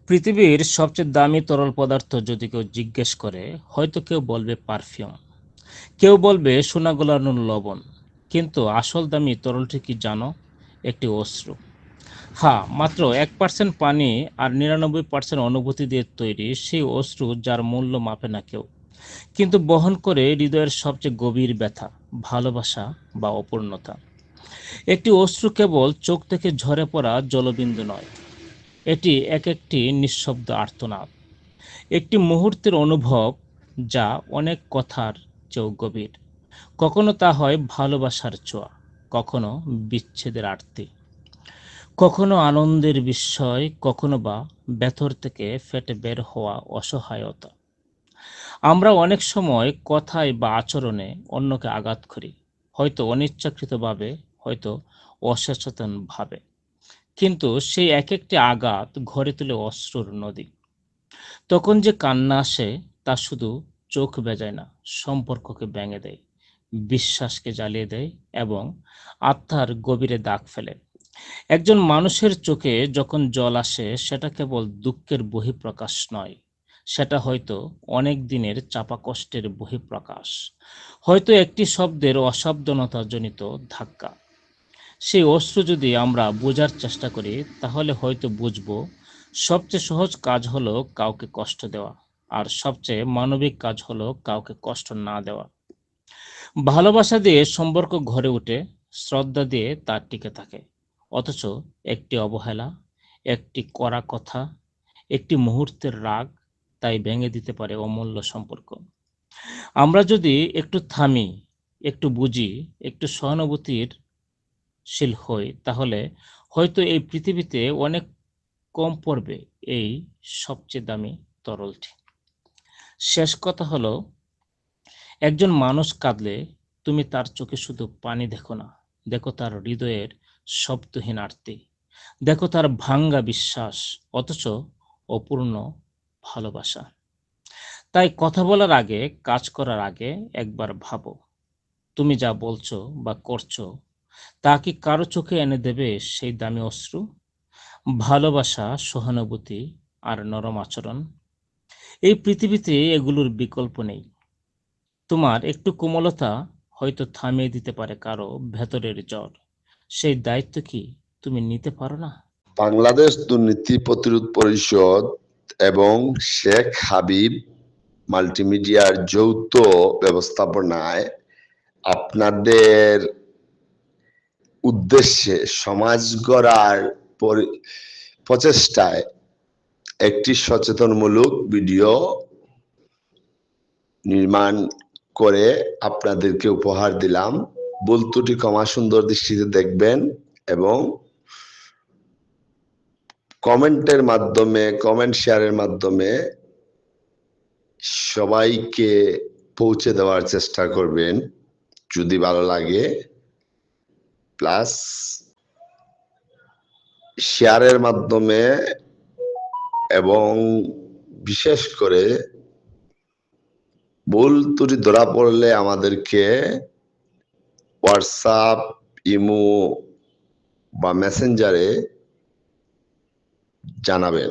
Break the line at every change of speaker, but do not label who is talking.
পৃথিবীর সবচেয়ে দামি তরল পদার্থ যদি কেউ জিজ্ঞেস করে, হয়তো কেউ বলবে পারফিউম, কেউ বলবে সোনা গলানোর লবণ। কিন্তু আসল দামি তরলটি কি জানো? একটি অশ্রু। হ্যাঁ, মাত্র 1% পানি আর 99% অনুভূতি দিয়ে তৈরি সেই অশ্রু, যার মূল্য মাপে না কেউ, কিন্তু বহন করে হৃদয়ের সবচেয়ে গভীর ব্যথা, ভালোবাসা বা অপূর্ণতা। একটি অশ্রু কেবল চোখ থেকে ঝরে পড়া জলবিন্দু নয়, এটি এক একটি নিঃশব্দ আর্তনাদ, একটি মুহূর্তের অনুভব যা অনেক কথার চেয়েও গভীর। কখনো তা হয় ভালোবাসার ছোঁয়া, কখনো বিচ্ছেদের আরতি, কখনো আনন্দের বিস্ময়, কখনো বা ব্যথর থেকে ফেটে বের হওয়া অসহায়তা। আমরা অনেক সময় কথায় বা আচরণে অন্যকে আঘাত করি, হয়তো অনিচ্ছাকৃতভাবে, হয়তো অসচেতনভাবে। কিন্তু সেই এক একটি আঘাত ঘরে তুলে অশ্রুর নদী। তখন যে কান্না আসে, তা শুধু চোখ বেজায় না, সম্পর্ককে ভেঙে দেয়, বিশ্বাসকে জ্বালিয়ে দেয় এবং আত্মার গভীরে দাগ ফেলে। একজন মানুষের চোখে যখন জল আসে, সেটা কেবল দুঃখের বহিঃপ্রকাশ নয়, সেটা হয়তো অনেক দিনের চাপা কষ্টের বহিঃপ্রকাশ, হয়তো একটি শব্দের অসাবধানতাজনিত ধাক্কা। সেই অশ্রু যদি আমরা বোঝার চেষ্টা করি, তাহলে হয়তো বুঝব সবচেয়ে সহজ কাজ হলো কাউকে কষ্ট দেওয়া, আর সবচেয়ে মানবিক কাজ হলো কাউকে কষ্ট না দেওয়া। ভালোবাসা দিয়ে সম্পর্ক গড়ে ওঠে, শ্রদ্ধা দিয়ে তা টিকে থাকে। অথচ একটি অবহেলা, একটি কড়া কথা, একটি মুহূর্তের রাগ তাই ভেঙে দিতে পারে অমূল্য সম্পর্ক। আমরা যদি একটু থামি, একটু বুঝি, একটু সহানুভূতির শীল হই, তাহলে হয়তো এই পৃথিবীতে অনেক কম পড়বে এই সবচেয়ে দামি তরলটি। শেষ কথা হলো, একজন মানুষ কাঁদলে তুমি তার চোখে শুধু পানি দেখো না, দেখো তার হৃদয়ের শব্দহীন আরতি, দেখো তার ভাঙ্গা বিশ্বাস, অথচ অপূর্ণ ভালোবাসা। তাই কথা বলার আগে, কাজ করার আগে একবার ভাবো, তুমি যা বলছো বা করছো, তা কি কারো চোখে এনে দেবে সেই দামি অশ্রু? ভালোবাসা, সহানুভূতি আর নরম আচরণ, এই পৃথিবীতে এগুলোর বিকল্প নেই। তোমার একটু কোমলতা হয়তো থামিয়ে দিতে পারে কারো ভেতরের জ্বর। সেই দায়িত্ব কি তুমি নিতে পারো না?
বাংলাদেশ দুর্নীতি প্রতিরোধ পরিষদ এবং শেখ হাবিব মাল্টিমিডিয়ার যৌথ ব্যবস্থাপনায় আপনাদের উদ্দেশ্যে সমাজ গড়ার প্রচেষ্টায় একটি সচেতনমূলক ভিডিও নির্মাণ করে আপনাদেরকে উপহার দিলাম। ভুল ত্রুটি ক্ষমা সুন্দর দৃষ্টিতে দেখবেন এবং কমেন্ট শেয়ারের মাধ্যমে সবাইকে পৌঁছে দেওয়ার চেষ্টা করবেন যদি ভালো লাগে। প্লাস শেয়ারের মাধ্যমে এবং বিশেষ করে ভুল ত্রুটি ধরা পড়লে আমাদেরকে হোয়াটসঅ্যাপ, ইমো বা মেসেঞ্জারে জানাবেন।